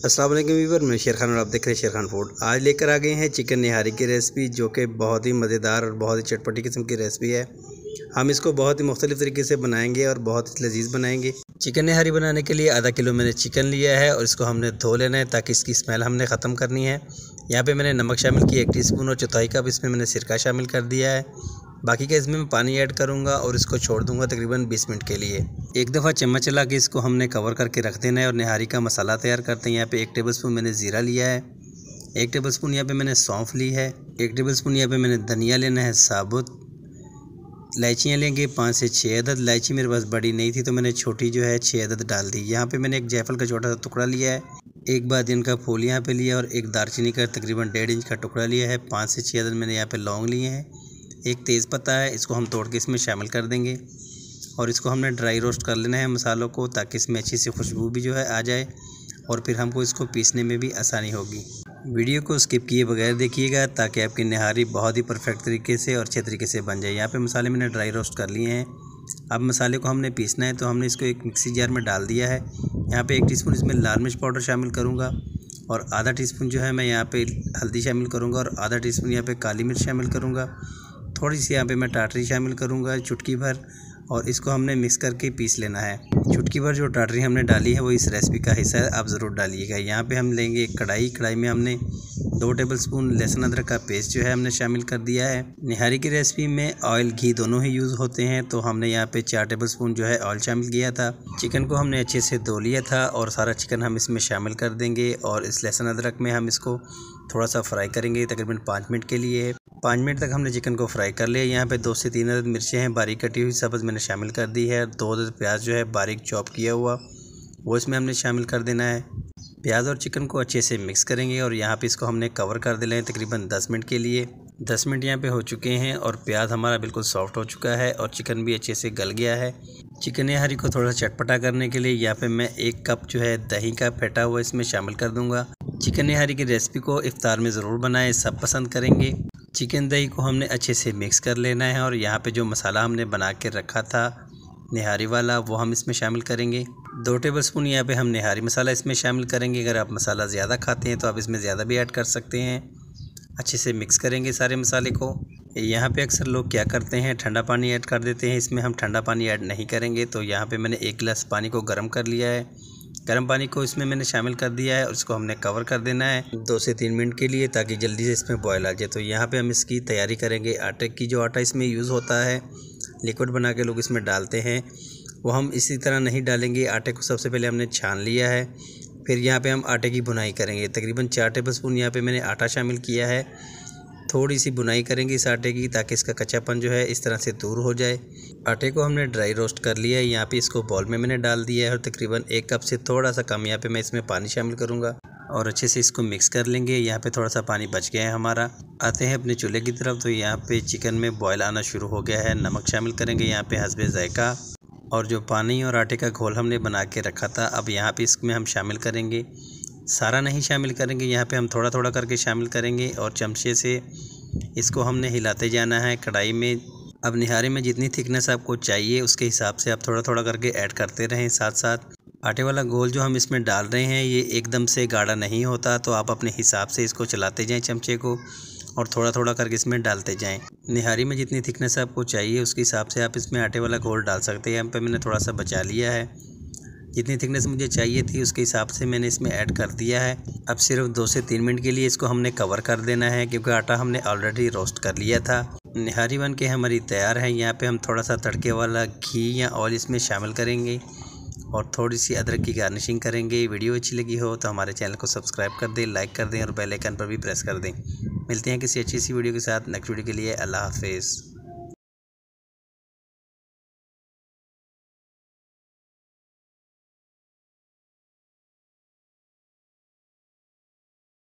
अस्सलाम वालेकुम व्यूअर, मैं शेर खान और आप देख रहे हैं शेर खान फूड। आज लेकर आ गए हैं चिकन निहारी की रेसिपी, जो कि बहुत ही मज़ेदार और बहुत ही चटपटी किस्म की रेसिपी है। हम इसको बहुत ही मुख्तलिफ़ तरीके से बनाएंगे और बहुत ही लजीज बनाएंगे। चिकन निहारी बनाने के लिए आधा किलो मैंने चिकन लिया है और इसको हमने धो लेना है ताकि इसकी स्मेल हमने ख़त्म करनी है। यहाँ पे मैंने नमक शामिल किया 1 टीस्पून और चौथाई कप इसमें मैंने सिरका शामिल कर दिया है। बाकी का इसमें मैं पानी ऐड करूँगा और इसको छोड़ दूँगा तकरीबन 20 मिनट के लिए। एक दफ़ा चम्मच चला के इसको हमने कवर करके रख देना है और निहारी का मसाला तैयार करते हैं। यहाँ पे 1 टेबलस्पून मैंने ज़ीरा लिया है, 1 टेबलस्पून यहाँ पे मैंने सौंफ ली है, 1 टेबलस्पून यहाँ पे मैंने धनिया लेना है साबुत। इलायचियाँ लेंगे 5 से 6 अदद। इलायची मेरे पास बड़ी नहीं थी तो मैंने छोटी जो है 6 अदद डाल दी। यहाँ पे मैंने एक जायफल का छोटा सा टुकड़ा लिया है, एक बादिन का फूल यहाँ पे लिया और एक दालचीनी का तकरीबन 1.5 इंच का टुकड़ा लिया है। 5 से 6 अदद मैंने यहाँ पे लौंग लिए हैं, एक तेज़ पत्ता है, इसको हम तोड़ के इसमें शामिल कर देंगे और इसको हमने ड्राई रोस्ट कर लेना है मसालों को, ताकि इसमें अच्छी सी खुशबू भी जो है आ जाए और फिर हमको इसको पीसने में भी आसानी होगी। वीडियो को स्किप किए बगैर देखिएगा ताकि आपकी निहारी बहुत ही परफेक्ट तरीके से और अच्छे तरीके से बन जाए। यहाँ पे मसाले मैंने ड्राई रोस्ट कर लिए हैं। अब मसाले को हमने पीसना है तो हमने इसको एक मिक्सी जार में डाल दिया है। यहाँ पे 1 टीस्पून इसमें लाल मिर्च पाउडर शामिल करूँगा और आधा टीस्पून जो है मैं यहाँ पे हल्दी शामिल करूँगा और आधा टीस्पून यहाँ पे काली मिर्च शामिल करूँगा। थोड़ी सी यहाँ पे मैं टाटरी शामिल करूँगा, चुटकी भर, और इसको हमने मिक्स करके पीस लेना है। चुटकी भर जो टाटरी हमने डाली है वो इस रेसिपी का हिस्सा है, आप ज़रूर डालिएगा। यहाँ पे हम लेंगे एक कढ़ाई में हमने 2 टेबलस्पून लहसुन अदरक का पेस्ट जो है हमने शामिल कर दिया है। निहारी की रेसिपी में ऑयल घी दोनों ही यूज़ होते हैं, तो हमने यहाँ पे 4 टेबलस्पून जो है ऑयल शामिल किया था। चिकन को हमने अच्छे से धो लिया था और सारा चिकन हम इसमें शामिल कर देंगे और इस लहसुन अदरक में हम इसको थोड़ा सा फ्राई करेंगे तकरीबन 5 मिनट के लिए। 5 मिनट तक हमने चिकन को फ्राई कर लिया। यहाँ पे 2 से 3 अदद मिर्चें हैं बारीक कटी हुई सब्ज़ मैंने शामिल कर दी है। 2 अदद प्याज जो है बारीक चॉप किया हुआ वो इसमें हमने शामिल कर देना है। प्याज और चिकन को अच्छे से मिक्स करेंगे और यहाँ पे इसको हमने कवर कर देना है तकरीबन 10 मिनट के लिए। 10 मिनट यहाँ पे हो चुके हैं और प्याज हमारा बिल्कुल सॉफ्ट हो चुका है और चिकन भी अच्छे से गल गया है। चिकन निहारी को थोड़ा चटपटा करने के लिए यहाँ पे मैं 1 कप जो है दही का फेंटा हुआ इसमें शामिल कर दूँगा। चिकन निहारी की रेसिपी को इफ्तार में ज़रूर बनाएं, सब पसंद करेंगे। चिकन दही को हमने अच्छे से मिक्स कर लेना है और यहाँ पे जो मसाला हमने बना के रखा था निहारी वाला वो हम इसमें शामिल करेंगे। 2 टेबलस्पून यहाँ पे हम निहारी मसाला इसमें शामिल करेंगे। अगर आप मसाला ज़्यादा खाते हैं तो आप इसमें ज़्यादा भी ऐड कर सकते हैं। अच्छे से मिक्स करेंगे सारे मसाले को। यहाँ पे अक्सर लोग क्या करते हैं, ठंडा पानी ऐड कर देते हैं। इसमें हम ठंडा पानी ऐड नहीं करेंगे। तो यहाँ पे मैंने 1 गिलास पानी को गर्म कर लिया है। गर्म पानी को इसमें मैंने शामिल कर दिया है और इसको हमने कवर कर देना है 2 से 3 मिनट के लिए, ताकि जल्दी से इसमें बॉयल आ जाए। तो यहाँ पे हम इसकी तैयारी करेंगे। आटे की जो आटा इसमें यूज़ होता है, लिक्विड बना के लोग इसमें डालते हैं, वो हम इसी तरह नहीं डालेंगे। आटे को सबसे पहले हमने छान लिया है, फिर यहाँ पे हम आटे की भुनाई करेंगे। तकरीबन 4 टेबलस्पून यहाँ पे मैंने आटा शामिल किया है। थोड़ी सी भुनाई करेंगे इस आटे की ताकि इसका कच्चापन जो है इस तरह से दूर हो जाए। आटे को हमने ड्राई रोस्ट कर लिया है। यहाँ पे इसको बॉल में मैंने डाल दिया है और तकरीबन 1 कप से थोड़ा सा कम यहाँ पे मैं इसमें पानी शामिल करूँगा और अच्छे से इसको मिक्स कर लेंगे। यहाँ पे थोड़ा सा पानी बच गया है हमारा। आते हैं अपने चूल्हे की तरफ। तो यहाँ पे चिकन में बॉयल आना शुरू हो गया है। नमक शामिल करेंगे यहाँ पे हस्बे ज़ायका, और जो पानी और आटे का घोल हमने बना के रखा था अब यहाँ पे इसमें हम शामिल करेंगे। सारा नहीं शामिल करेंगे, यहाँ पे हम थोड़ा थोड़ा करके शामिल करेंगे और चमचे से इसको हमने हिलाते जाना है कढ़ाई में। अब निहारी में जितनी थिकनेस आपको चाहिए उसके हिसाब से आप थोड़ा थोड़ा करके ऐड करते रहें साथ साथ। आटे वाला घोल जो हम इसमें डाल रहे हैं ये एकदम से गाढ़ा नहीं होता, तो आप अपने हिसाब से इसको चलाते जाएं चमचे को और थोड़ा थोड़ा करके इसमें डालते जाएं। निहारी में जितनी थिकनेस आपको चाहिए उसके हिसाब से आप इसमें आटे वाला घोल डाल सकते हैं। यहाँ पे मैंने थोड़ा सा बचा लिया है, जितनी थिकनेस मुझे चाहिए थी उसके हिसाब से मैंने इसमें ऐड कर दिया है। अब सिर्फ 2 से 3 मिनट के लिए इसको हमने कवर कर देना है, क्योंकि आटा हमने ऑलरेडी रोस्ट कर लिया था। निहारी बन के हमारी तैयार है। यहाँ पे हम थोड़ा सा तड़के वाला घी या ऑयल इसमें शामिल करेंगे और थोड़ी सी अदरक की गार्निशिंग करेंगे। वीडियो अच्छी लगी हो तो हमारे चैनल को सब्सक्राइब कर दें, लाइक कर दें और बेल आइकन पर भी प्रेस कर दें। मिलते हैं किसी अच्छी सी वीडियो के साथ नेक्स्ट वीडियो के लिए। अल्लाह हाफिज़।